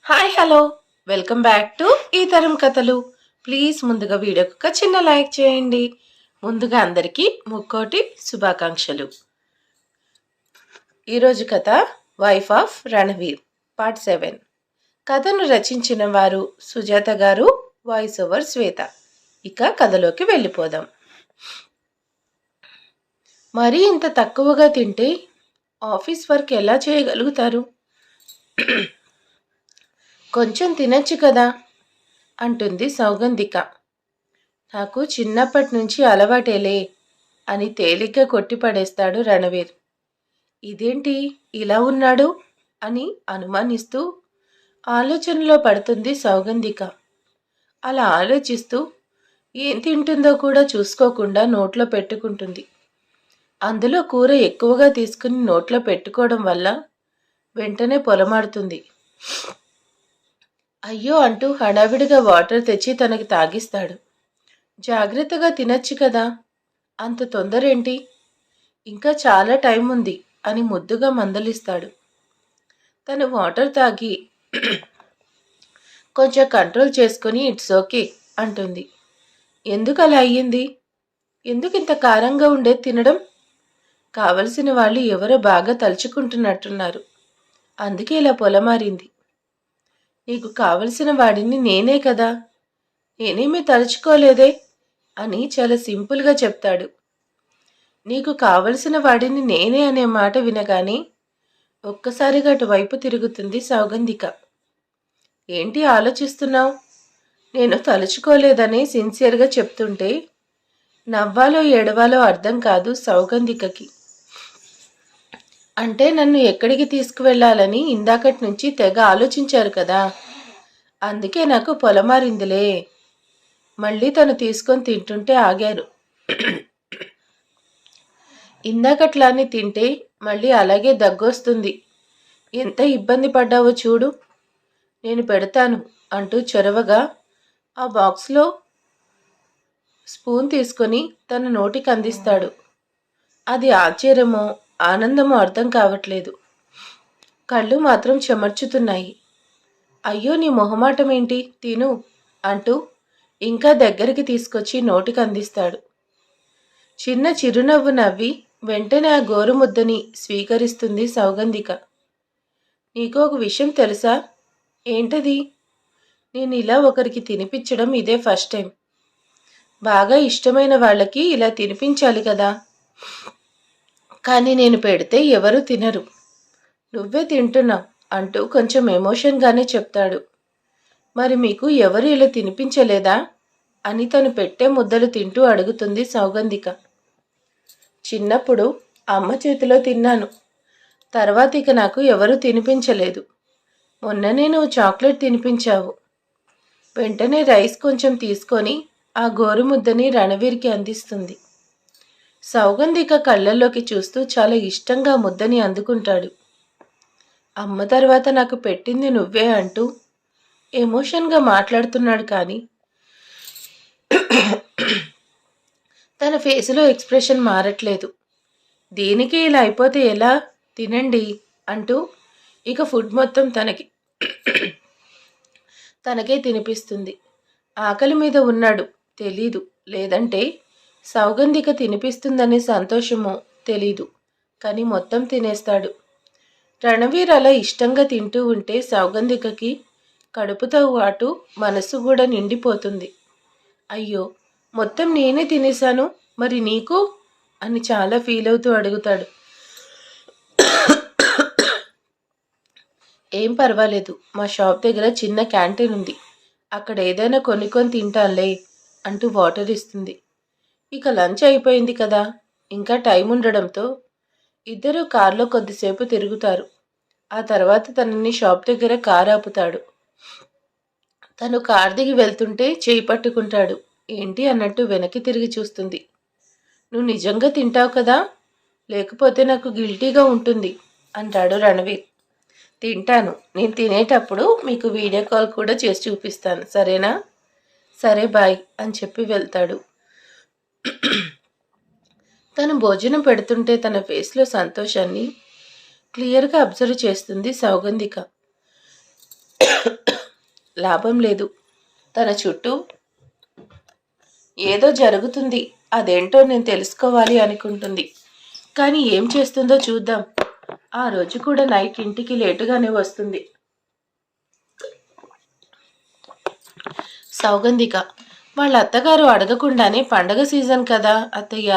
Hi hello welcome back to ఈ తరం కథలు. ప్లీజ్ ముందుగా వీడియోకి ఒక చిన్న లైక్ చేయండి. ముందుగా అందరికీ ముక్కోటి శుభాకాంక్షలు. ఈరోజు కథ వైఫ్ ఆఫ్ రణవీర్ పార్ట్ 7. కథను రచించిన వారు సుజాత గారు, వాయిస్ ఓవర్ శ్వేత. ఇక కథలోకి వెళ్ళిపోదాం. మరీ ఇంత తక్కువగా తింటే ఆఫీస్ వర్క్ ఎలా చేయగలుగుతారు? కొంచెం తినచ్చు కదా అంటుంది సౌగంధిక. నాకు చిన్నప్పటి నుంచి అలవాటేలే అని తేలిగ్గా కొట్టిపడేస్తాడు రణవీర్. ఇదేంటి ఇలా ఉన్నాడు అని అనుమానిస్తూ ఆలోచనలో పడుతుంది సౌగంధిక. అలా ఆలోచిస్తూ ఏం తింటుందో కూడా చూసుకోకుండా నోట్లో పెట్టుకుంటుంది. అందులో కూర ఎక్కువగా తీసుకుని నోట్లో పెట్టుకోవడం వల్ల వెంటనే పొలమాడుతుంది. అయ్యో అంటూ హడావిడిగా వాటర్ తెచ్చి తనకి తాగిస్తాడు. జాగ్రత్తగా తినచ్చు కదా, అంత తొందరేంటి, ఇంకా చాలా టైం ఉంది అని ముద్దుగా మందలిస్తాడు. తను వాటర్ తాగి కొంచెం కంట్రోల్ చేసుకుని ఇట్స్ ఓకే అంటుంది. ఎందుకు అలా అయ్యింది? ఎందుకు ఇంత కారంగా ఉండేది తినడం? కావలసిన వాళ్ళు ఎవరో బాగా తలుచుకుంటున్నట్టున్నారు, అందుకే ఇలా పొలమారింది. నీకు కావలసిన వాడిని నేనే కదా, నేనేమీ తలుచుకోలేదే అని చాలా సింపుల్గా చెప్తాడు. నీకు కావలసిన వాడిని నేనే అనే మాట వినగానే ఒక్కసారిగా అటువైపు తిరుగుతుంది సౌగంధిక. ఏంటి ఆలోచిస్తున్నావు? నేను తలుచుకోలేదని సిన్సియర్గా చెప్తుంటే నవ్వాలో ఏడవాలో అర్థం కాదు సౌగంధికకి. అంటే నన్ను ఎక్కడికి తీసుకువెళ్ళాలని ఇందాకటి నుంచి తెగ ఆలోచించారు కదా, అందుకే నాకు పొలమారిందిలే. మళ్ళీ తను తీసుకొని తింటుంటే ఆగారు. ఇందాకట్లానే తింటే మళ్ళీ అలాగే దగ్గొస్తుంది. ఎంత ఇబ్బంది పడ్డావో చూడు, నేను పెడతాను అంటూ చొరవగా ఆ బాక్స్లో స్పూన్ తీసుకొని తన నోటికి అందిస్తాడు. అది ఆశ్చర్యమో ఆనందమో అర్థం కావట్లేదు. కళ్ళు మాత్రం చెమర్చుతున్నాయి. అయ్యో నీ మొహమాటం ఏంటి, తిను అంటూ ఇంకా దగ్గరికి తీసుకొచ్చి నోటికి అందిస్తాడు. చిన్న చిరునవ్వు నవ్వి వెంటనే ఆ గోరుముద్దని స్వీకరిస్తుంది సౌగంధిక. నీకు ఒక విషయం తెలుసా? ఏంటది? నేను ఇలా ఒకరికి తినిపించడం ఇదే ఫస్ట్ టైం. బాగా ఇష్టమైన వాళ్ళకి ఇలా తినిపించాలి కదా, కానీ నేను పెడితే ఎవరూ తినరు, నువ్వే తింటున్నావు అంటూ కొంచెం ఎమోషన్గానే చెప్తాడు. మరి మీకు ఎవరు ఇలా తినిపించలేదా అని తను పెట్టే ముద్దలు తింటూ అడుగుతుంది సౌగంధిక. చిన్నప్పుడు అమ్మ చేతిలో తిన్నాను, తర్వాత ఇక నాకు ఎవరూ తినిపించలేదు. మొన్ననే నువ్వు చాక్లెట్ తినిపించావు. వెంటనే రైస్ కొంచెం తీసుకొని ఆ గోరుముద్దని రణవీర్కి అందిస్తుంది. సౌగంధిక కళ్ళల్లోకి చూస్తూ చాలా ఇష్టంగా ముద్దని అందుకుంటాడు. అమ్మ తర్వాత నాకు పెట్టింది నువ్వే అంటూ ఎమోషన్గా మాట్లాడుతున్నాడు. కానీ తన ఫేసులో ఎక్స్ప్రెషన్ మారట్లేదు. దీనికి ఇలా అయిపోతే ఎలా, తినండి అంటూ ఇక ఫుడ్ మొత్తం తనకే తినిపిస్తుంది. ఆకలి మీద ఉన్నాడు తెలీదు, లేదంటే సౌగంధిక తినిపిస్తుందనే సంతోషమో తెలీదు, కానీ మొత్తం తినేస్తాడు. రణవీర్ అలా ఇష్టంగా తింటూ ఉంటే సౌగంధికకి కడుపుతో పాటు మనసు కూడా నిండిపోతుంది. అయ్యో మొత్తం నేనే తినేశాను, మరి నీకు అని చాలా ఫీల్ అవుతూ అడుగుతాడు. ఏం పర్వాలేదు, మా షాప్ దగ్గర చిన్న క్యాంటీన్ ఉంది, అక్కడ ఏదైనా కొనుక్కొని తింటానులే అంటూ వాటర్ ఇస్తుంది. ఇక లంచ్ అయిపోయింది కదా, ఇంకా టైం ఉండడంతో ఇద్దరూ కారులో కొద్దిసేపు తిరుగుతారు. ఆ తర్వాత తనని షాప్ దగ్గర కారు ఆపుతాడు. తను కారు దిగి వెళ్తుంటే చేయి పట్టుకుంటాడు. ఏంటి అన్నట్టు వెనక్కి తిరిగి చూస్తుంది. నువ్వు నిజంగా తింటావు కదా, లేకపోతే నాకు గిల్టీగా ఉంటుంది అంటాడు రణవీర్. తింటాను, నేను తినేటప్పుడు మీకు వీడియో కాల్ కూడా చేసి చూపిస్తాను, సరేనా? సరే బాయ్ అని చెప్పి వెళ్తాడు. తను భోజనం పెడుతుంటే తన ఫేస్లో సంతోషాన్ని క్లియర్గా అబ్జర్వ్ చేస్తుంది సౌగంధిక. లాభం లేదు. తన చుట్టూ ఏదో జరుగుతుంది, అదేంటో నేను తెలుసుకోవాలి అనుకుంటుంది. కానీ ఏం చేస్తుందో చూద్దాం. ఆ రోజు కూడా నైట్ ఇంటికి లేటుగానే వస్తుంది. సౌగంధిక వాళ్ళ అత్తగారు అడగకుండానే పండగ సీజన్ కదా అత్తయ్య,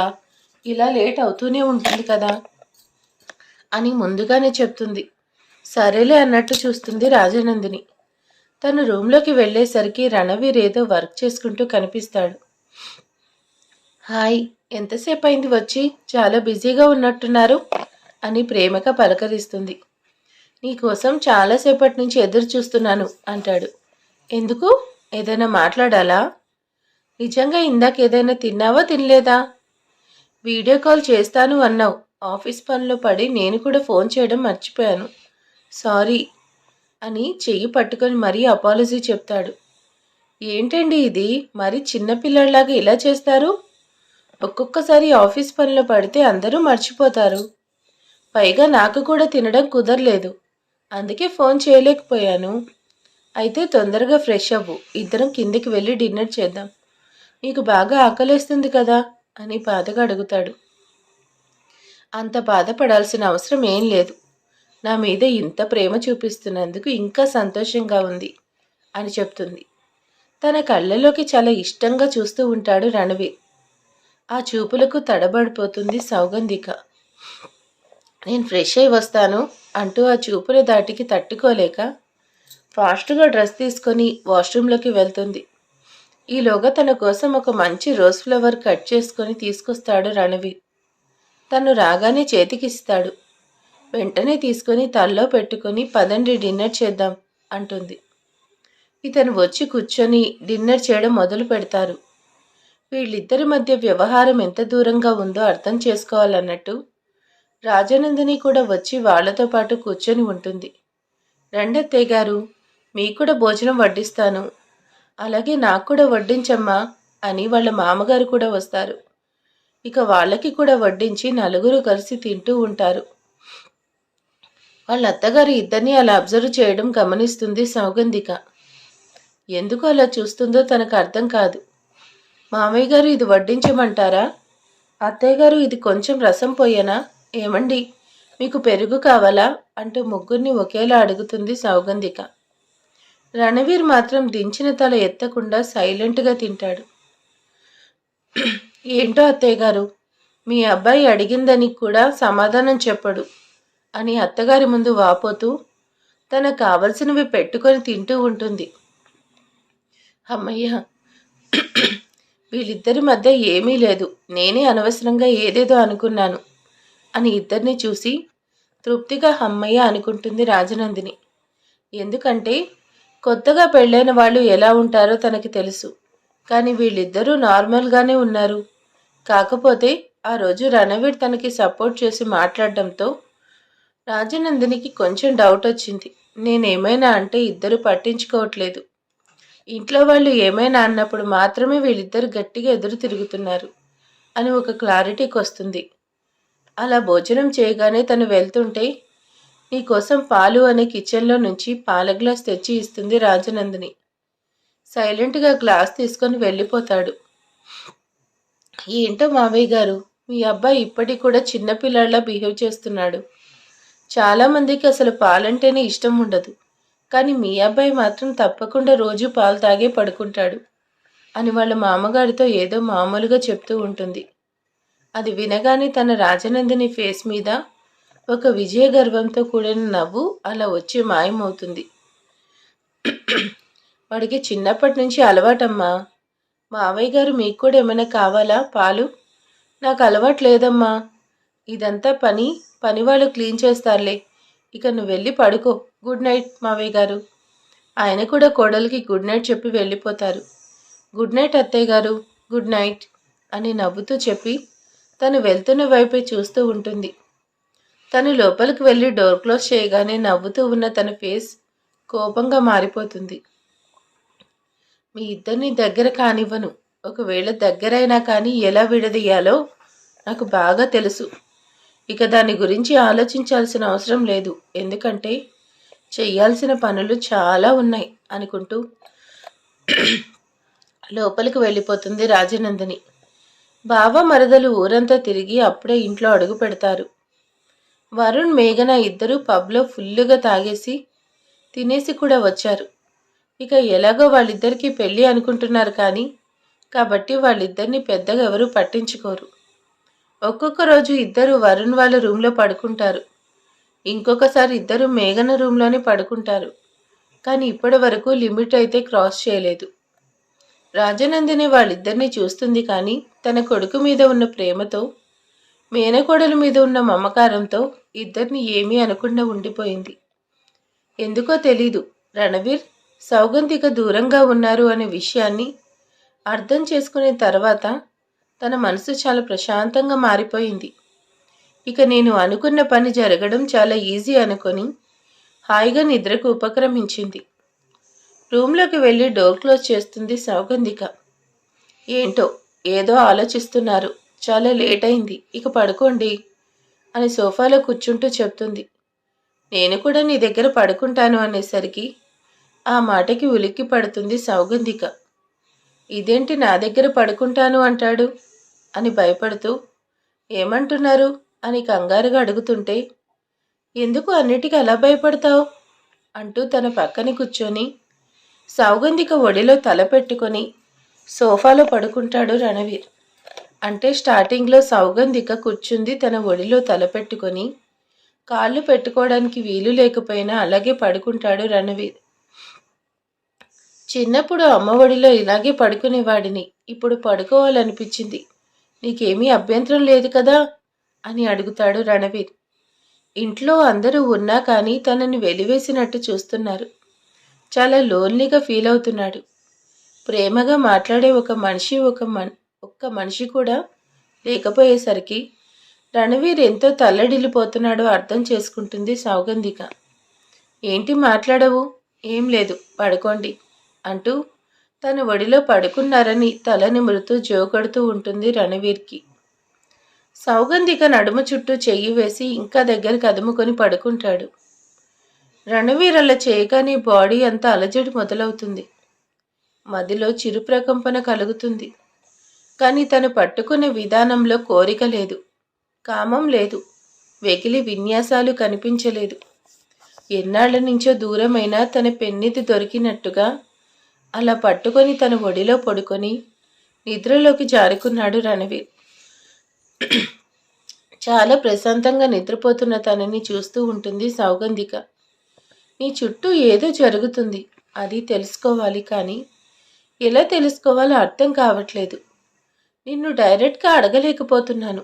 ఇలా లేట్ అవుతూనే ఉంటుంది కదా అని ముందుగానే చెప్తుంది. సరేలే అన్నట్టు చూస్తుంది రాజనందిని. తను రూంలోకి వెళ్ళేసరికి రణవీర్ ఏదో వర్క్ చేసుకుంటూ కనిపిస్తాడు. హాయ్, ఎంతసేపు అయింది వచ్చి? చాలా బిజీగా ఉన్నట్టున్నారు అని ప్రేమగా పలకరిస్తుంది. నీకోసం చాలాసేపటి నుంచి ఎదురు చూస్తున్నాను అంటాడు. ఎందుకు? ఏదైనా మాట్లాడాలా? నిజంగా ఇందాక ఏదైనా తిన్నావా తినలేదా? వీడియో కాల్ చేస్తాను అన్నావు. ఆఫీస్ పనిలో పడి నేను కూడా ఫోన్ చేయడం మర్చిపోయాను. సారీ అని చెయ్యి పట్టుకొని మరీ అపాలజీ చెప్తాడు. ఏంటండి ఇది? మరీ చిన్నపిల్లలాగా ఇలా చేస్తారు? ఒక్కొక్కసారి ఆఫీస్ పనిలో పడితే అందరూ మర్చిపోతారు. పైగా నాకు కూడా తినడం కుదరలేదు, అందుకే ఫోన్ చేయలేకపోయాను. అయితే తొందరగా ఫ్రెష్ అవ్వు, ఇద్దరం కిందికి వెళ్ళి డిన్నర్ చేద్దాం. నీకు బాగా ఆకలేస్తుంది కదా అని బాధగా అడుగుతాడు. అంత బాధపడాల్సిన అవసరం ఏం లేదు. నా మీద ఇంత ప్రేమ చూపిస్తున్నందుకు ఇంకా సంతోషంగా ఉంది అని చెప్తుంది. తన కళ్ళలోకి చాలా ఇష్టంగా చూస్తూ ఉంటాడు రణవీర్. ఆ చూపులకు తడబడిపోతుంది సౌగంధిక. నేను ఫ్రెష్ అయి వస్తాను అంటూ ఆ చూపుల దాటికి తట్టుకోలేక ఫాస్ట్గా డ్రెస్ తీసుకొని వాష్రూమ్లోకి వెళ్తుంది. ఈలోగా తన కోసం ఒక మంచి రోజ్ ఫ్లవర్ కట్ చేసుకొని తీసుకొస్తాడు రణవీర్. తను రాగానే చేతికిస్తాడు. వెంటనే తీసుకొని తల్లో పెట్టుకొని పదండి డిన్నర్ చేద్దాం అంటుంది. ఇతను వచ్చి కూర్చొని డిన్నర్ చేయడం మొదలు పెడతారు. వీళ్ళిద్దరి మధ్య వ్యవహారం ఎంత దూరంగా ఉందో అర్థం చేసుకోవాలన్నట్టు రాజనందిని కూడా వచ్చి వాళ్లతో పాటు కూర్చొని ఉంటుంది. రండత్తయ్య గారు, మీకు కూడా భోజనం వడ్డిస్తాను. అలాగే నాకు కూడా వడ్డించమ్మా అని వాళ్ళ మామగారు కూడా వస్తారు. ఇక వాళ్ళకి కూడా వడ్డించి నలుగురు కలిసి తింటూ ఉంటారు. వాళ్ళ అత్తగారు ఇద్దరిని అలా అబ్జర్వ్ చేయడం గమనిస్తుంది సౌగంధిక. ఎందుకు అలా చూస్తుందో తనకు అర్థం కాదు. మామయ్య గారు ఇది వడ్డించమంటారా? అత్తయ్య గారు ఇది కొంచెం రసం పోయేనా? ఏమండి, మీకు పెరుగు కావాలా అంటూ ముగ్గురిని ఒకేలా అడుగుతుంది సౌగంధిక. రణవీర్ మాత్రం దించిన తల ఎత్తకుండా సైలెంట్గా తింటాడు. ఏంటో అత్తయ్య గారు, మీ అబ్బాయి అడిగిందని కూడా సమాధానం చెప్పడు అని అత్తగారి ముందు వాపోతూ తనకు కావలసినవి పెట్టుకొని తింటూ ఉంటుంది. అమ్మయ్య, వీళ్ళిద్దరి మధ్య ఏమీ లేదు, నేనే అనవసరంగా ఏదేదో అనుకున్నాను అని ఇద్దరిని చూసి తృప్తిగా అమ్మయ్య అనుకుంటుంది రాజనందిని. ఎందుకంటే కొత్తగా పెళ్ళైన వాళ్ళు ఎలా ఉంటారో తనకి తెలుసు. కానీ వీళ్ళిద్దరూ నార్మల్గానే ఉన్నారు. కాకపోతే ఆ రోజు రణవీర్ తనకి సపోర్ట్ చేసి మాట్లాడడంతో రాజనందినికి కొంచెం డౌట్ వచ్చింది. నేనేమైనా అంటే ఇద్దరు పట్టించుకోవట్లేదు, ఇంట్లో వాళ్ళు ఏమైనా అన్నప్పుడు మాత్రమే వీళ్ళిద్దరు గట్టిగా ఎదురు తిరుగుతున్నారు అని ఒక క్లారిటీకి వస్తుంది. అలా భోజనం చేయగానే తను వెళ్తుంటే నీకోసం పాలు అనే కిచెన్లో నుంచి పాల గ్లాస్ తెచ్చి ఇస్తుంది రాజనందిని. సైలెంట్గా గ్లాస్ తీసుకొని వెళ్ళిపోతాడు. ఏంటో మావయ్య గారు, మీ అబ్బాయి ఇప్పటికి కూడా చిన్నపిల్లాడిలా బిహేవ్ చేస్తున్నాడు. చాలామందికి అసలు పాలంటేనే ఇష్టం ఉండదు, కానీ మీ అబ్బాయి మాత్రం తప్పకుండా రోజు పాలు తాగే పడుకుంటాడు అని వాళ్ళ మామగారితో ఏదో మామూలుగా చెప్తూ ఉంటుంది. అది వినగానే తన రాజనందిని ఫేస్ మీద ఒక విజయ గర్వంతో కూడిన నవ్వు అలా వచ్చి మాయమవుతుంది. వాడికి చిన్నప్పటి నుంచి అలవాటమ్మా. మావయ్య గారు, మీకు కూడా ఏమైనా కావాలా పాలు? నాకు అలవాటు లేదమ్మా, ఇదంతా పని వాళ్ళు క్లీన్ చేస్తారులే. ఇక నువ్వు వెళ్ళి పడుకో. గుడ్ నైట్ మావయ్య గారు. ఆయన కూడా కోడలికి గుడ్ నైట్ చెప్పి వెళ్ళిపోతారు. గుడ్ నైట్ అత్తయ్య గారు, గుడ్ నైట్ అని నవ్వుతూ చెప్పి తను వెళ్తున్న వైపే చూస్తూ ఉంటుంది. తను లోపలికి వెళ్ళి డోర్ క్లోజ్ చేయగానే నవ్వుతూ ఉన్న తన ఫేస్ కోపంగా మారిపోతుంది. మీ ఇద్దరిని దగ్గర కానివ్వను. ఒకవేళ దగ్గరైనా కానీ ఎలా విడదీయాలో నాకు బాగా తెలుసు. ఇక దాని గురించి ఆలోచించాల్సిన అవసరం లేదు, ఎందుకంటే చెయ్యాల్సిన పనులు చాలా ఉన్నాయి అనుకుంటూ లోపలికి వెళ్ళిపోతుంది రాజనందిని. బావ మరదలు ఊరంతా తిరిగి అప్పుడే ఇంట్లో అడుగు పెడతారు. వరుణ్, మేఘన ఇద్దరూ పబ్లో ఫుల్లుగా తాగేసి తినేసి కూడా వచ్చారు. ఇక ఎలాగో వాళ్ళిద్దరికీ పెళ్ళి అనుకుంటున్నారు కానీ కాబట్టి వాళ్ళిద్దరిని పెద్దగా ఎవరూ పట్టించుకోరు. ఒక్కొక్క రోజు ఇద్దరు వరుణ్ వాళ్ళ రూమ్లో పడుకుంటారు, ఇంకొకసారి ఇద్దరు మేఘన రూమ్లోనే పడుకుంటారు. కానీ ఇప్పటి వరకు లిమిట్ అయితే క్రాస్ చేయలేదు. రాజనందిని వాళ్ళిద్దరినీ చూస్తుంది కానీ తన కొడుకు మీద ఉన్న ప్రేమతో, మేనకోడల మీద ఉన్న మమకారంతో ఇద్దరిని ఏమీ అనకుండా ఉండిపోయింది. ఎందుకో తెలీదు, రణవీర్, సౌగంధిక దూరంగా ఉన్నారు అనే విషయాన్ని అర్థం చేసుకునే తర్వాత తన మనసు చాలా ప్రశాంతంగా మారిపోయింది. ఇక నేను అనుకున్న పని జరగడం చాలా ఈజీ అనుకొని హాయిగా నిద్రకు ఉపక్రమించింది. రూమ్లోకి వెళ్ళి డోర్ క్లోజ్ చేస్తుంది సౌగంధిక. ఏంటో ఏదో ఆలోచిస్తున్నారు, చాలా లేట్ అయింది, ఇక పడుకోండి అని సోఫాలో కూర్చుంటూ చెప్తుంది. నేను కూడా నీ దగ్గర పడుకుంటాను అనేసరికి ఆ మాటకి ఉలిక్కి పడుతుంది సౌగంధిక. ఇదేంటి నా దగ్గర పడుకుంటాను అంటాడు అని భయపడుతూ ఏమంటున్నారు అని కంగారుగా అడుగుతుంటే, ఎందుకు అన్నిటికీ అలా భయపడతావు అంటూ తన పక్కన కూర్చొని సౌగంధిక ఒడిలో తల పెట్టుకొని సోఫాలో పడుకుంటాడు రణవీర్. అంటే స్టార్టింగ్లో సౌగంధిక కూర్చుంది తన ఒడిలో తల పెట్టుకొని, కాళ్ళు పెట్టుకోవడానికి వీలు లేకపోయినా అలాగే పడుకుంటాడు రణవీర్. చిన్నప్పుడు అమ్మ ఒడిలో ఇలాగే పడుకునేవాడిని, ఇప్పుడు పడుకోవాలనిపించింది, నీకేమీ అభ్యంతరం లేదు కదా అని అడుగుతాడు రణవీర్. ఇంట్లో అందరూ ఉన్నా కానీ తనని వెలివేసినట్టు చూస్తున్నారు. చాలా లోన్లీగా ఫీల్ అవుతున్నాడు. ప్రేమగా మాట్లాడే ఒక్క మనిషి కూడా లేకపోయేసరికి రణవీర్ ఎంతో తల్లడిల్లిపోతున్నాడో అర్థం చేసుకుంటుంది సౌగంధిక. ఏంటి మాట్లాడవు? ఏం లేదు, పడుకోండి అంటూ తన ఒడిలో పడుకున్నారని తల నిమురుతూ జోకొడుతూ ఉంటుంది రణవీర్కి. సౌగంధిక నడుము చుట్టూ చెయ్యి వేసి ఇంకా దగ్గరికి అదుముకొని పడుకుంటాడు. రణవీర్ అలా చేయగానే బాడీ అంతా అలజడి మొదలవుతుంది. మదిలో చిరు ప్రకంపన కలుగుతుంది. కానీ తను పట్టుకునే విధానంలో కోరిక లేదు, కామం లేదు, వెకిలి విన్యాసాలు కనిపించలేదు. ఎన్నాళ్ల నుంచో దూరమైన తన పెన్నిది దొరికినట్టుగా అలా పట్టుకొని తన ఒడిలో పడుకొని నిద్రలోకి జారుకున్నాడు రణవీర్. చాలా ప్రశాంతంగా నిద్రపోతున్న తనని చూస్తూ ఉంటుంది సౌగంధిక. నీ చుట్టూ ఏదో జరుగుతుంది, అది తెలుసుకోవాలి, కానీ ఎలా తెలుసుకోవాలో అర్థం కావట్లేదు. నిన్ను డైరెక్ట్గా అడగలేకపోతున్నాను.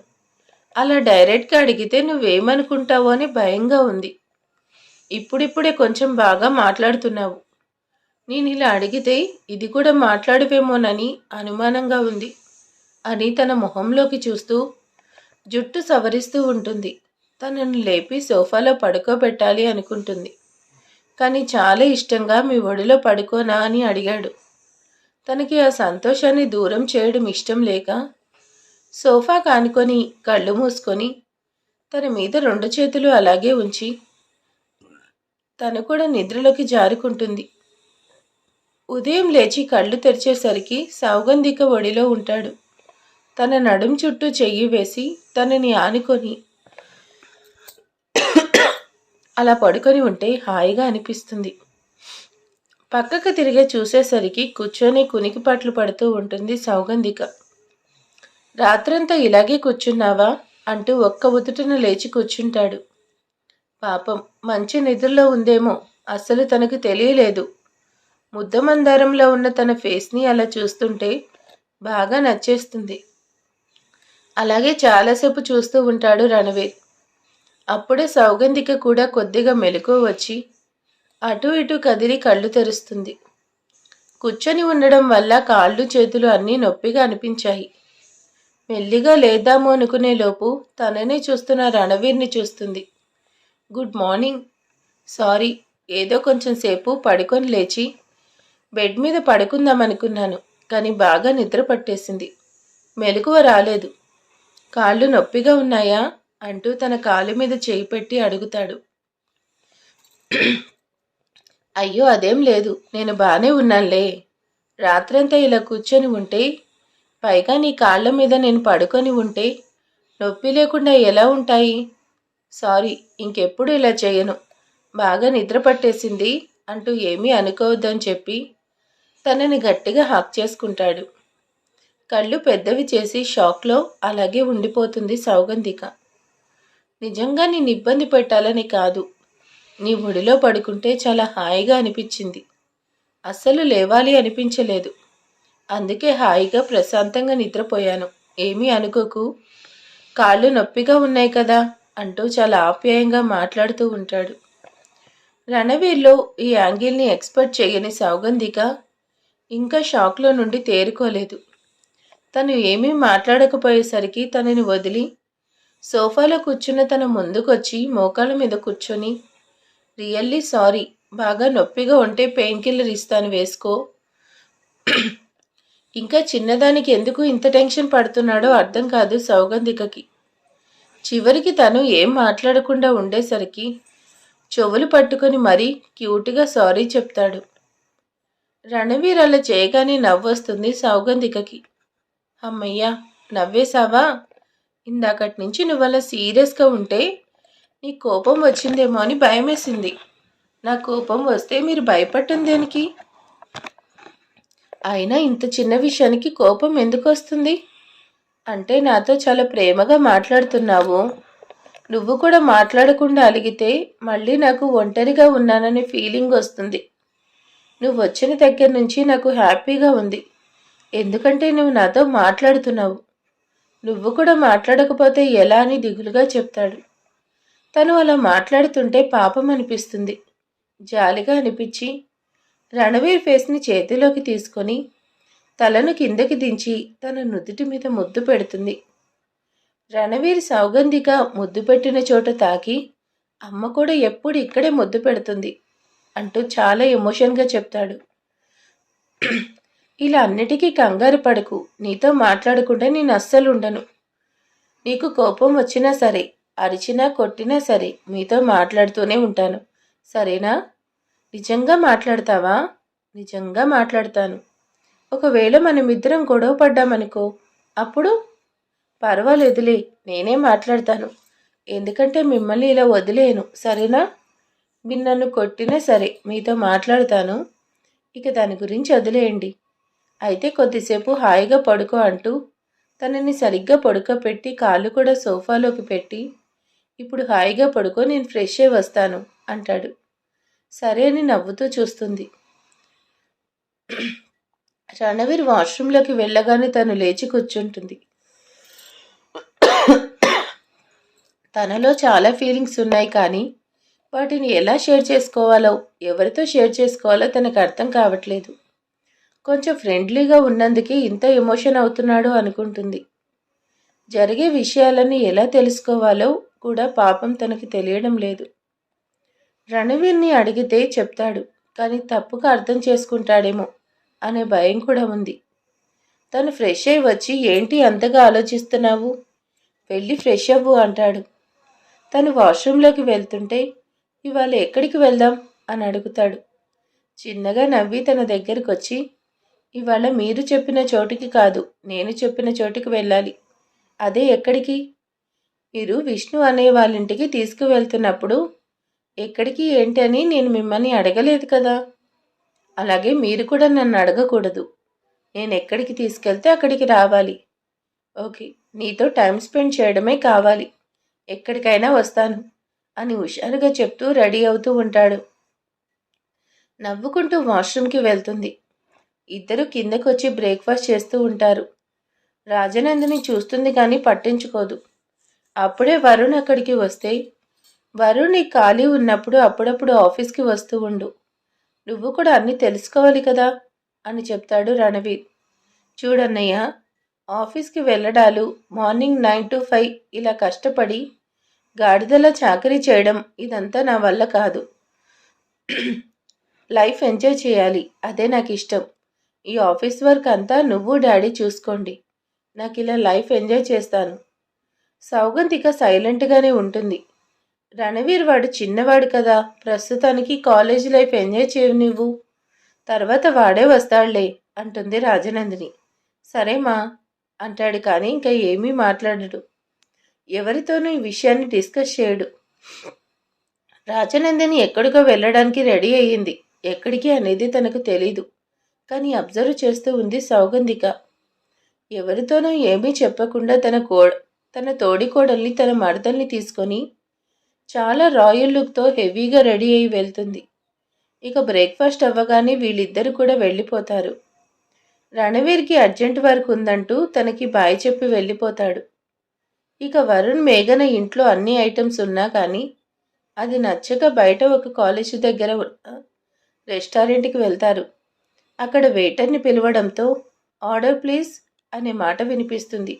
అలా డైరెక్ట్గా అడిగితే నువ్వేమనుకుంటావో అని భయంగా ఉంది. ఇప్పుడిప్పుడే కొంచెం బాగా మాట్లాడుతున్నావు. నేను ఇలా అడిగితే ఇది కూడా మాట్లాడువేమోనని అనుమానంగా ఉంది అని తన మొహంలోకి చూస్తూ జుట్టు సవరిస్తూ ఉంటుంది. తనను లేపి సోఫాలో పడుకోబెట్టాలి అనుకుంటుంది. కానీ చాలా ఇష్టంగా మీ ఒడిలో పడుకోనా అని అడిగాడు. తనకి ఆ సంతోషాన్ని దూరం చేయడం ఇష్టం లేక సోఫా కానుకొని కళ్ళు మూసుకొని తన మీద 2 చేతులు అలాగే ఉంచి తను కూడా నిద్రలోకి జారుకుంటుంది. ఉదయం లేచి కళ్ళు తెరిచేసరికి సౌగంధిక ఒడిలో ఉంటాడు. తన నడుం చుట్టూ చెయ్యి వేసి తనని ఆనుకొని అలా పడుకొని ఉంటే హాయిగా అనిపిస్తుంది. పక్కకు తిరిగి చూసేసరికి కూర్చొని కునికిపాట్లు పడుతూ ఉంటుంది సౌగంధిక. రాత్రంతా ఇలాగే కూర్చున్నావా అంటూ ఒక్క ఉదుటన లేచి కూర్చుంటాడు. పాపం మంచి నిద్రలో ఉందేమో, అస్సలు తనకు తెలియలేదు. ముద్దమందారంలో ఉన్న తన ఫేస్ని అలా చూస్తుంటే బాగా నచ్చేస్తుంది. అలాగే చాలాసేపు చూస్తూ ఉంటాడు రణవీర్. అప్పుడే సౌగంధిక కూడా కొద్దిగా మెలకువ వచ్చి అటు ఇటు కదిలి కళ్ళు తెరుస్తుంది. కూర్చొని ఉండడం వల్ల కాళ్ళు చేతులు అన్నీ నొప్పిగా అనిపించాయి. మెల్లిగా లేద్దాము అనుకునే లోపు తననే చూస్తున్న రణవీర్ని చూస్తుంది. Good morning. సారీ, ఏదో కొంచెం సేపు పడుకొని లేచి బెడ్ మీద పడుకుందామనుకున్నాను, కానీ బాగా నిద్ర పట్టేసింది, మెలకువ రాలేదు. కాళ్ళు నొప్పిగా ఉన్నాయా అంటూ తన కాలు మీద చేయి పెట్టి అడుగుతాడు. అయ్యో అదేం లేదు, నేను బానే ఉన్నానులే. రాత్రంతా ఇలా కూర్చొని ఉంటే, పైగా నీ కాళ్ళ మీద నేను పడుకొని ఉంటే నొప్పి లేకుండా ఎలా ఉంటాయి? సారీ, ఇంకెప్పుడు ఇలా చేయను. బాగా నిద్ర పట్టేసింది అంటూ ఏమీ అనుకోవద్దని చెప్పి తనని గట్టిగా హాక్ చేసుకుంటాడు. కళ్ళు పెద్దవి చేసి షాక్లో అలాగే ఉండిపోతుంది సౌగంధిక. నిజంగా నిన్ను ఇబ్బంది పెట్టాలని కాదు, నీ ఒడిలో పడుకుంటే చాలా హాయిగా అనిపించింది. అస్సలు లేవాలి అనిపించలేదు. అందుకే హాయిగా ప్రశాంతంగా నిద్రపోయాను. ఏమీ అనుకోకు. కాళ్ళు నొప్పిగా ఉన్నాయి కదా అంటూ చాలా ఆప్యాయంగా మాట్లాడుతూ ఉంటాడు. రణవీర్లో ఈ యాంగిల్ని ఎక్స్పెక్ట్ చేయని సౌగంధిక ఇంకా షాక్లో నుండి తేరుకోలేదు. తను ఏమీ మాట్లాడకపోయేసరికి తనని వదిలి సోఫాలో కూర్చున్న తన ముందుకొచ్చి మోకాళ్ళ మీద కూర్చొని, రియల్లీ సారీ, బాగా నొప్పిగా ఉంటే పెయిన్ కిల్లర్ ఇస్తాను వేసుకో. ఇంకా చిన్నదానికి ఎందుకు ఇంత టెన్షన్ పడుతున్నాడో అర్థం కాదు సౌగంధికకి. చివరికి తను ఏం మాట్లాడకుండా ఉండేసరికి చెవులు పట్టుకొని మరీ క్యూట్గా సారీ చెప్తాడు. రణవీర్ అలా చేయగానే నవ్వొస్తుంది సౌగంధికకి. అమ్మయ్యా, నవ్వేశావా? ఇందాకటి నుంచి నువ్వలా సీరియస్గా ఉంటే నీ కోపం వచ్చిందేమో అని భయమేసింది. నా కోపం వస్తే మీరు భయపడటం దేనికి? అయినా ఇంత చిన్న విషయానికి కోపం ఎందుకు వస్తుంది? అంటే నాతో చాలా ప్రేమగా మాట్లాడుతున్నావు. నువ్వు కూడా మాట్లాడకుండా అలిగితే మళ్ళీ నాకు ఒంటరిగా ఉన్నాననే ఫీలింగ్ వస్తుంది. నువ్వు వచ్చిన దగ్గర నుంచి నాకు హ్యాపీగా ఉంది. ఎందుకంటే నువ్వు నాతో మాట్లాడుతున్నావు. నువ్వు కూడా మాట్లాడకపోతే ఎలా అని దిగులుగా చెప్తాడు. తను అలా మాట్లాడుతుంటే పాపం అనిపిస్తుంది. జాలిగా అనిపించి రణవీర్ ఫేస్ని చేతిలోకి తీసుకొని తలను కిందకి దించి తన నుదుటి మీద ముద్దు పెడుతుంది. రణవీర్ సౌగంధిక ముద్దు పెట్టిన చోట తాకి, అమ్మ కూడా ఎప్పుడు ఇక్కడే ముద్దు పెడుతుంది అంటూ చాలా ఎమోషన్గా చెప్తాడు. ఇలా అన్నిటికీ కంగారు పడకు. నీతో మాట్లాడకుండా నేను అస్సలు ఉండను. నీకు కోపం వచ్చినా సరే, అరిచినా కొట్టినా సరే మీతో మాట్లాడుతూనే ఉంటాను. సరేనా? నిజంగా మాట్లాడతావా? నిజంగా మాట్లాడతాను. ఒకవేళ మనమిద్దరం గొడవ పడ్డామనుకో, అప్పుడు పర్వాలేదులే, నేనే మాట్లాడతాను. ఎందుకంటే మిమ్మల్ని ఇలా వదిలేను. సరేనా? మీరు నన్ను కొట్టినా సరే మీతో మాట్లాడతాను. ఇక దాని గురించి వదిలేయండి. అయితే కొద్దిసేపు హాయిగా పడుకో అంటూ తనని సరిగ్గా పడుకోపెట్టి కాళ్ళు కూడా సోఫాలోకి పెట్టి, ఇప్పుడు హాయిగా పడుకో, నేను ఫ్రెష్ అయి వస్తాను అంటాడు. సరే అని నవ్వుతూ చూస్తుంది. రణవీర్ వాష్రూంలోకి వెళ్ళగానే తను లేచి కూర్చుంటుంది. తనలో చాలా ఫీలింగ్స్ ఉన్నాయి, కానీ వాటిని ఎలా షేర్ చేసుకోవాలో, ఎవరితో షేర్ చేసుకోవాలో తనకు అర్థం కావట్లేదు. కొంచెం ఫ్రెండ్లీగా ఉన్నందుకే ఇంత ఎమోషన్ అవుతున్నాడు అనుకుంటుంది. జరిగే విషయాలని ఎలా తెలుసుకోవాలో కూడా పాపం తనకి తెలియడం లేదు. రణవీర్ని అడిగితే చెప్తాడు, కానీ తప్పుగా అర్థం చేసుకుంటాడేమో అనే భయం కూడా ఉంది. తను ఫ్రెష్ అయి వచ్చి, ఏంటి అంతగా ఆలోచిస్తున్నావు? వెళ్ళి ఫ్రెష్ అవ్వు అంటాడు. తను వాష్రూంలోకి వెళ్తుంటే, ఇవాళ ఎక్కడికి వెళ్దాం అని అడుగుతాడు. చిన్నగా నవ్వి తన దగ్గరికి వచ్చి, ఇవాళ మీరు చెప్పిన చోటికి కాదు, నేను చెప్పిన చోటికి వెళ్ళాలి. అదే ఎక్కడికి? మీరు విష్ణు అనే వాళ్ళ ఇంటికి తీసుకువెళ్తున్నప్పుడు ఎక్కడికి ఏంటి అని నేను మిమ్మల్ని అడగలేదు కదా. అలాగే మీరు కూడా నన్ను అడగకూడదు. నేను ఎక్కడికి తీసుకెళ్తే అక్కడికి రావాలి. ఓకే, నీతో టైం స్పెండ్ చేయడమే కావాలి. ఎక్కడికైనా వస్తాను అని హుషారుగా చెప్తూ రెడీ అవుతూ ఉంటాడు. నవ్వుకుంటూ వాష్రూమ్కి వెళ్తుంది. ఇద్దరు కిందకొచ్చి బ్రేక్ఫాస్ట్ చేస్తూ ఉంటారు. రాజనందిని చూస్తుంది కానీ పట్టించుకోదు. అప్పుడే వరుణ్ అక్కడికి వస్తే, వరుణ్ ఖాళీ ఉన్నప్పుడు అప్పుడప్పుడు ఆఫీస్కి వస్తూ ఉండు. నువ్వు కూడా అన్నీ తెలుసుకోవాలి కదా అని చెప్తాడు రణవీర్. చూడన్నయ్య, ఆఫీస్కి వెళ్ళడాలు, మార్నింగ్ 9 to 5 ఇలా కష్టపడి గాడిదలా చాకరీ చేయడం, ఇదంతా నా వల్ల కాదు. లైఫ్ ఎంజాయ్ చేయాలి, అదే నాకు ఇష్టం. ఈ ఆఫీస్ వర్క్ అంతా నువ్వు డాడీ చూసుకోండి. నాకు ఇలా లైఫ్ ఎంజాయ్ చేస్తాను. సౌగంధిక సైలెంట్గానే ఉంటుంది. రణవీర్ వాడు చిన్నవాడు కదా, ప్రస్తుతానికి కాలేజీ లైఫ్ ఎంజాయ్ చేయవు నువ్వు, తర్వాత వాడే వస్తాడులే అంటుంది రాజనందిని. సరేమా అంటాడు కానీ ఇంకా ఏమీ మాట్లాడడు. ఎవరితోనూ ఈ విషయాన్ని డిస్కస్ చేయడు. రాజనందిని ఎక్కడికో వెళ్ళడానికి రెడీ అయ్యింది. ఎక్కడికి అనేది తనకు తెలీదు. కానీ అబ్జర్వ్ చేస్తూ ఉంది సౌగంధిక. ఎవరితోనూ ఏమీ చెప్పకుండా తన తోడికోడల్ని తన మరదల్ని తీసుకొని చాలా రాయల్ లుక్తో హెవీగా రెడీ అయి వెళ్తుంది. ఇక బ్రేక్ఫాస్ట్ అవ్వగానే వీళ్ళిద్దరు కూడా వెళ్ళిపోతారు. రణవీర్కి అర్జెంట్ వర్క్ ఉందంటూ తనకి బాయ్ చెప్పి వెళ్ళిపోతాడు. ఇక వరుణ్ మేఘన ఇంట్లో అన్ని ఐటమ్స్ ఉన్నా కానీ అది నచ్చక బయట ఒక కాలేజీ దగ్గర ఉన్న రెస్టారెంట్కి వెళ్తారు. అక్కడ వెయిటర్ని పిలవడంతో ఆర్డర్ ప్లీజ్ అనే మాట వినిపిస్తుంది.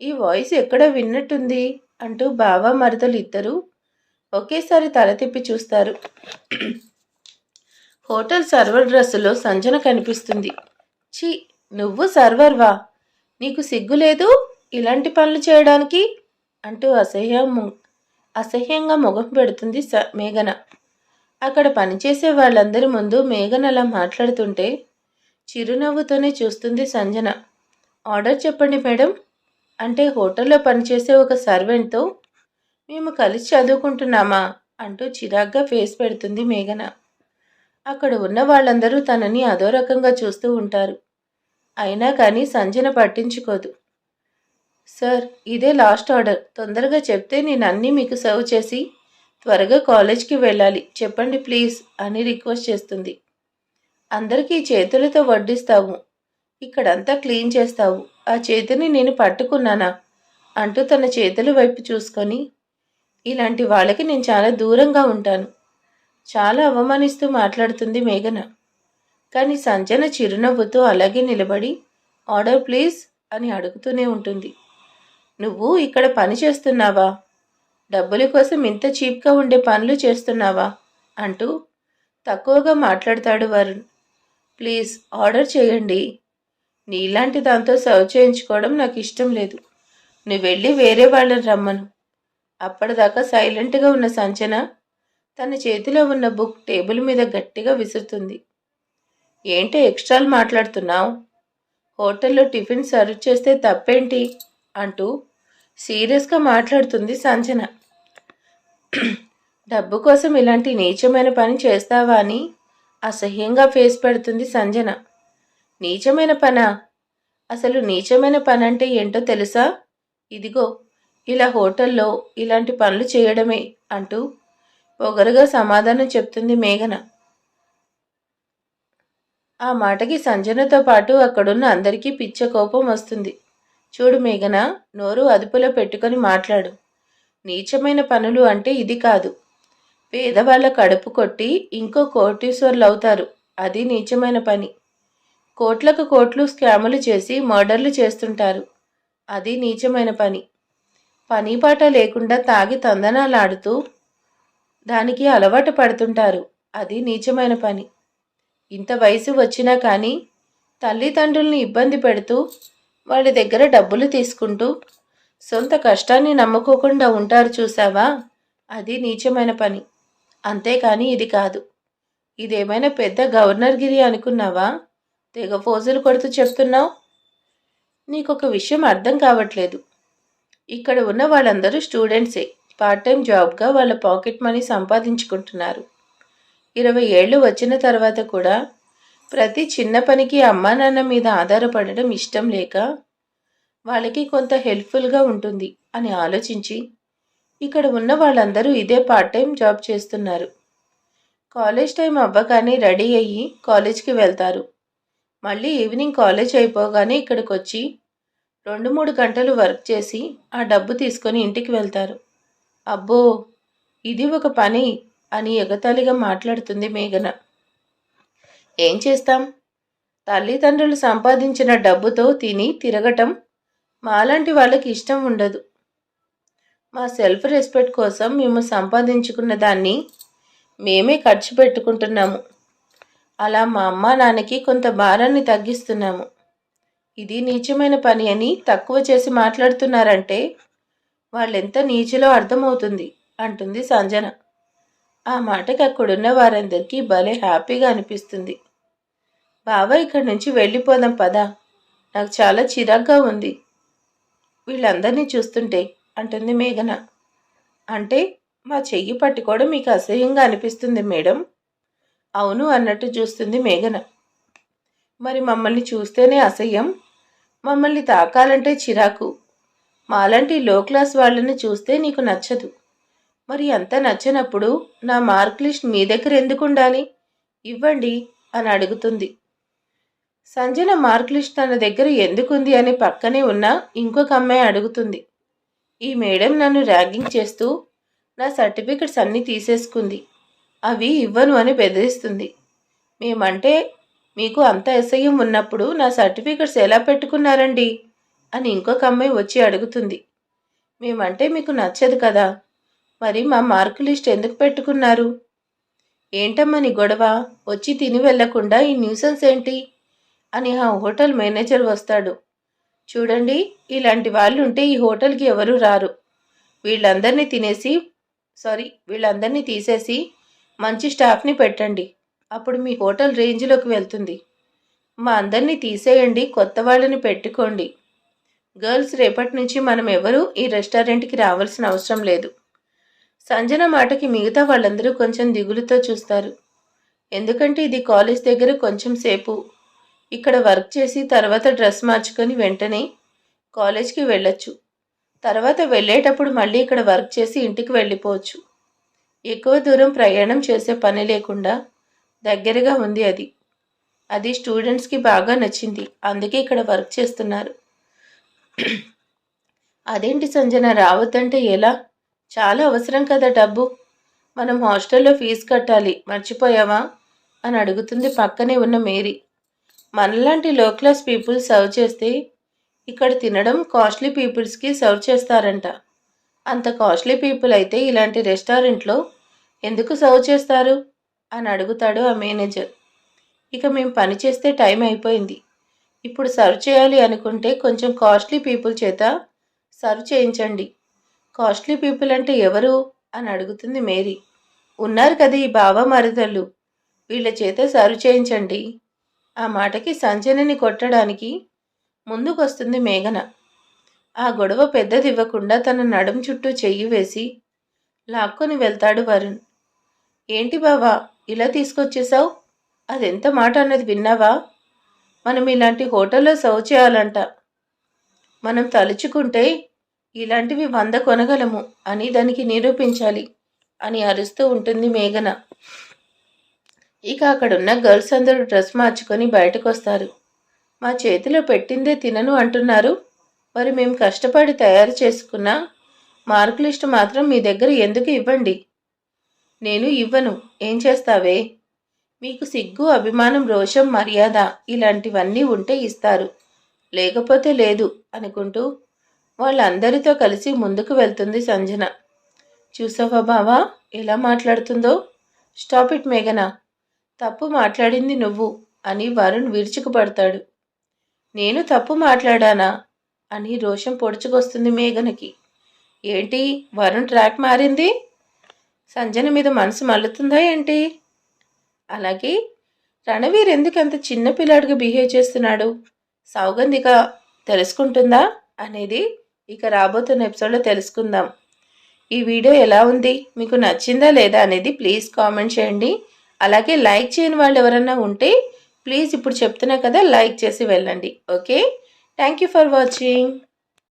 ఈ వాయిస్ ఎక్కడ విన్నట్టుంది అంటూ బావ మరదలు ఇద్దరు ఒకేసారి తల తిప్పి చూస్తారు. హోటల్ సర్వర్ డ్రెస్సులో సంజన కనిపిస్తుంది. ఛీ, నువ్వు సర్వర్వా? నీకు సిగ్గు లేదు ఇలాంటి పనులు చేయడానికి అంటూ అసహ్యంగా మొగం పెడుతుంది మేఘన. అక్కడ పనిచేసే వాళ్ళందరి ముందు మేఘన అలా మాట్లాడుతుంటే చిరునవ్వుతోనే చూస్తుంది సంజన. ఆర్డర్ చెప్పండి మేడం అంటే హోటల్లో పనిచేసే ఒక సర్వెంట్తో మేము కలిసి చదువుకుంటున్నామా అంటూ చిరాగ్గా ఫేస్ పెడుతుంది మేఘన. అక్కడ ఉన్న వాళ్ళందరూ తనని అదో రకంగా చూస్తూ ఉంటారు. అయినా కానీ సంజన పట్టించుకోదు. సార్, ఇదే లాస్ట్ ఆర్డర్, తొందరగా చెప్తే నేను అన్నీ మీకు సర్వ్ చేసి త్వరగా కాలేజ్కి వెళ్ళాలి, చెప్పండి ప్లీజ్ అని రిక్వెస్ట్ చేస్తుంది. అందరికీ చేతులతో వడ్డిస్తావు, ఇక్కడంతా క్లీన్ చేస్తావు, ఆ చేతిని నేను పట్టుకున్నానా అంటూ తన చేతుల వైపు చూసుకొని, ఇలాంటి వాళ్ళకి నేను చాలా దూరంగా ఉంటాను, చాలా అవమానిస్తూ మాట్లాడుతుంది మేఘన. కానీ సంజన చిరునవ్వుతో అలాగే నిలబడి ఆర్డర్ ప్లీజ్ అని అడుగుతూనే ఉంటుంది. నువ్వు ఇక్కడ పని చేస్తున్నావా? డబ్బుల కోసం ఇంత చీప్గా ఉండే పనులు చేస్తున్నావా అంటూ తక్కువగా మాట్లాడతాడు వరుణ్. ప్లీజ్ ఆర్డర్ చేయండి, నీలాంటి దాంతో సర్వ్ చేయించుకోవడం నాకు ఇష్టం లేదు, నువ్వు వెళ్ళి వేరే వాళ్ళని రమ్మను. అప్పటిదాకా సైలెంట్గా ఉన్న సంజన తన చేతిలో ఉన్న బుక్ టేబుల్ మీద గట్టిగా విసురుతుంది. ఏంటి ఎక్స్ట్రాలు మాట్లాడుతున్నావు? హోటల్లో టిఫిన్ సర్వ్ చేస్తే తప్పేంటి అంటూ సీరియస్గా మాట్లాడుతుంది సంజన. డబ్బు కోసం ఇలాంటి నీచమైన పని చేస్తావా అని అసహ్యంగా ఫేస్ పెడుతుంది సంజన. నీచమైన పనా? అసలు నీచమైన పని అంటే ఏంటో తెలుసా? ఇదిగో ఇలా హోటల్లో ఇలాంటి పనులు చేయడమే అంటూ పొగరుగా సమాధానం చెప్తుంది మేఘన. ఆ మాటకి సంజనతో పాటు అక్కడున్న అందరికీ పిచ్చ కోపం వస్తుంది. చూడు మేఘన, నోరు అదుపులో పెట్టుకొని మాట్లాడు. నీచమైన పనులు అంటే ఇది కాదు. పేదవాళ్ళ కడుపు కొట్టి ఇంకో కోటీశ్వర్లు అవుతారు, అది నీచమైన పని. కోట్లకు కోట్లు స్కాములు చేసి మర్డర్లు చేస్తుంటారు, అది నీచమైన పని. పనిపాట లేకుండా తాగి తందనాలాడుతూ దానికి అలవాటు పడుతుంటారు, అది నీచమైన పని. ఇంత వయసు వచ్చినా కానీ తల్లిదండ్రుల్ని ఇబ్బంది పెడుతూ వాళ్ళ దగ్గర డబ్బులు తీసుకుంటూ సొంత కష్టాన్ని నమ్ముకోకుండా ఉంటారు చూసావా, అది నీచమైన పని. అంతేకాని ఇది కాదు. ఇదేమైనా పెద్ద గవర్నర్గిరి అనుకున్నావా? తెగ ఫోజులు కొడుతూ చెప్తున్నావు. నీకొక విషయం అర్థం కావట్లేదు. ఇక్కడ ఉన్న వాళ్ళందరూ స్టూడెంట్సే, పార్ట్ టైం జాబ్గా వాళ్ళ పాకెట్ మనీ సంపాదించుకుంటున్నారు. 20 ఏళ్ళు వచ్చిన తర్వాత కూడా ప్రతి చిన్న పనికి అమ్మా నాన్న మీద ఆధారపడడం ఇష్టం లేక వాళ్ళకి కొంత హెల్ప్ఫుల్గా ఉంటుంది అని ఆలోచించి ఇక్కడ ఉన్న వాళ్ళందరూ ఇదే పార్ట్ టైం జాబ్ చేస్తున్నారు. కాలేజ్ టైం అవ్వగానే రెడీ అయ్యి కాలేజ్కి వెళ్తారు. మళ్ళీ ఈవినింగ్ కాలేజ్ అయిపోగానే ఇక్కడికి వచ్చి 2-3 గంటలు వర్క్ చేసి ఆ డబ్బు తీసుకొని ఇంటికి వెళ్తారు. అబ్బో, ఇది ఒక పని అని ఎగతాళిగా మాట్లాడుతుంది మేఘన. ఏం చేస్తాం, తల్లిదండ్రులు సంపాదించిన డబ్బుతో తిని తిరగటం మాలాంటి వాళ్ళకి ఇష్టం ఉండదు. మా సెల్ఫ్ రెస్పెక్ట్ కోసం మేము సంపాదించుకున్న దాన్ని మేమే ఖర్చు పెట్టుకుంటున్నాము. అలా మా అమ్మా నాన్నకి కొంత భారాన్ని తగ్గిస్తున్నాము. ఇది నీచమైన పని అని తక్కువ చేసి మాట్లాడుతున్నారంటే వాళ్ళెంత నీచులో అర్థమవుతుంది అంటుంది సంజన. ఆ మాటకి అక్కడున్న వారందరికీ భలే హ్యాపీగా అనిపిస్తుంది. బావ ఇక్కడి నుంచి వెళ్ళిపోదాం పదా, నాకు చాలా చిరాగ్గా ఉంది వీళ్ళందరినీ చూస్తుంటే, అంటుంది మేఘన. అంటే మా చెయ్యి పట్టుకోవడం మీకు అసహ్యంగా అనిపిస్తుంది మేడం? అవును అన్నట్టు చూస్తుంది మేఘన. మరి మమ్మల్ని చూస్తేనే అసహ్యం, మమ్మల్ని తాకాలంటే చిరాకు. మాలాంటి లో క్లాస్ వాళ్ళని చూస్తే నీకు నచ్చదు. మరి అంత నచ్చనప్పుడు నా మార్క్ లిస్ట్ మీ దగ్గర ఎందుకు ఉండాలి? ఇవ్వండి అని అడుగుతుంది. సంజన మార్క్ లిస్ట్ తన దగ్గర ఎందుకుంది అని పక్కనే ఉన్న ఇంకొక అమ్మాయి అడుగుతుంది. ఈ మేడం నన్ను ర్యాగింగ్ చేస్తూ నా సర్టిఫికెట్స్ అన్నీ తీసేసుకుంది, అవి ఇవ్వను అని బెదిరిస్తుంది. మేమంటే మీకు అంత అసహ్యం ఉన్నప్పుడు నా సర్టిఫికెట్స్ ఎలా పెట్టుకున్నారండి అని ఇంకొక అమ్మాయి వచ్చి అడుగుతుంది. మేమంటే మీకు నచ్చదు కదా, మరి మా మార్కు లిస్ట్ ఎందుకు పెట్టుకున్నారు? ఏంటమ్మని గొడవ, వచ్చి తిని వెళ్లకుండా ఈ న్యూసెన్స్ ఏంటి అని ఆ హోటల్ మేనేజర్ వస్తాడు. చూడండి, ఇలాంటి వాళ్ళు ఉంటే ఈ హోటల్కి ఎవరు రారు. వీళ్ళందరినీ తీసేసి మంచి స్టాఫ్ని పెట్టండి, అప్పుడు మీ హోటల్ రేంజ్లోకి వెళ్తుంది. మా అందరినీ తీసేయండి, కొత్త వాళ్ళని పెట్టుకోండి. గర్ల్స్, రేపటి నుంచి మనం ఎవరూ ఈ రెస్టారెంట్కి రావాల్సిన అవసరం లేదు. సంజన మాటకి మిగతా వాళ్ళందరూ కొంచెం దిగులుతో చూస్తారు. ఎందుకంటే ఇది కాలేజ్ దగ్గర కొంచెం సేపు ఇక్కడ వర్క్ చేసి తర్వాత డ్రెస్ మార్చుకొని వెంటనే కాలేజ్కి వెళ్ళొచ్చు. తర్వాత వెళ్ళేటప్పుడు మళ్ళీ ఇక్కడ వర్క్ చేసి ఇంటికి వెళ్ళిపోవచ్చు. ఎక్కువ దూరం ప్రయాణం చేసే పని లేకుండా దగ్గరగా ఉంది అది స్టూడెంట్స్కి బాగా నచ్చింది, అందుకే ఇక్కడ వర్క్ చేస్తున్నారు. అదేంటి సంజన, రావద్దంటే ఎలా? చాలా అవసరం కదా డబ్బు, మనం హాస్టల్లో ఫీజు కట్టాలి, మర్చిపోయావా అని అడుగుతుంది పక్కనే ఉన్న మేరీ. మనలాంటి లో క్లాస్ పీపుల్ సర్వ్ చేస్తే ఇక్కడ తినడం కాస్ట్లీ పీపుల్స్కి సర్వ్ చేస్తారంట. అంత కాస్ట్లీ పీపుల్ అయితే ఇలాంటి రెస్టారెంట్లో ఎందుకు సర్వ్ చేస్తారు అని అడుగుతాడు ఆ మేనేజర్. ఇక మేము పని చేస్తే టైం అయిపోయింది, ఇప్పుడు సర్వ్ చేయాలి అనుకుంటే కొంచెం కాస్ట్లీ పీపుల్ చేత సర్వ్ చేయించండి. కాస్ట్లీ పీపుల్ అంటే ఎవరు అని అడుగుతుంది మేరీ. ఉన్నారు కదా ఈ బావ మరదళ్ళు, వీళ్ళ చేత సర్వ్ చేయించండి. ఆ మాటకి సంజనని కొట్టడానికి ముందుకొస్తుంది మేఘన. ఆ గొడవ పెద్దదివ్వకుండా తన నడుం చుట్టూ చెయ్యి వేసి లాక్కొని వెళ్తాడు వరుణ్. ఏంటి బావా ఇలా తీసుకొచ్చేసావు, అదెంత మాట అన్నది విన్నావా? మనం ఇలాంటి హోటల్లో సర్వ్ చేయాలంట, మనం తలుచుకుంటే ఇలాంటివి 100 కొనగలము అని దానికి నిరూపించాలి అని అరుస్తూ ఉంటుంది మేఘన. ఇక అక్కడున్న గర్ల్స్ అందరూ డ్రెస్ మార్చుకొని బయటకు వస్తారు. మా చేతిలో పెట్టిందే తినను అంటున్నారు, మరి మేము కష్టపడి తయారు చేసుకున్న మార్క్ లిస్ట్ మాత్రం మీ దగ్గర ఎందుకు? ఇవ్వండి. నేను ఇవ్వను, ఏం చేస్తావే? మీకు సిగ్గు, అభిమానం, రోషం, మర్యాద ఇలాంటివన్నీ ఉంటే ఇస్తారు, లేకపోతే లేదు అనుకుంటూ వాళ్ళందరితో కలిసి ముందుకు వెళ్తుంది సంజన. చూసావా బావా ఎలా మాట్లాడుతుందో? స్టాప్ ఇట్ మేఘన, తప్పు మాట్లాడింది నువ్వు అని వరుణ్ విరుచుకుపడతాడు. నేను తప్పు మాట్లాడానా అని రోషం పొడుచుకొస్తుంది మేఘనకి. ఏంటి వరుణ్ ట్రాక్ మారింది? సంజన మీద మనసు మల్లుతుందా ఏంటి? అలాగే రణవీర్ ఎందుకు అంత చిన్న పిల్లాడిగా బిహేవ్ చేస్తున్నాడు, సౌగంధిక తెలుసుకుంటుందా అనేది ఇక రాబోతున్న ఎపిసోడ్లో తెలుసుకుందాం. ఈ వీడియో ఎలా ఉంది, మీకు నచ్చిందా లేదా అనేది ప్లీజ్ కామెంట్ చేయండి. అలాగే లైక్ చేయని వాళ్ళు ఎవరన్నా ఉంటే ప్లీజ్ ఇప్పుడు చెప్తున్నా కదా, లైక్ చేసి వెళ్ళండి. Okay, thank you for watching.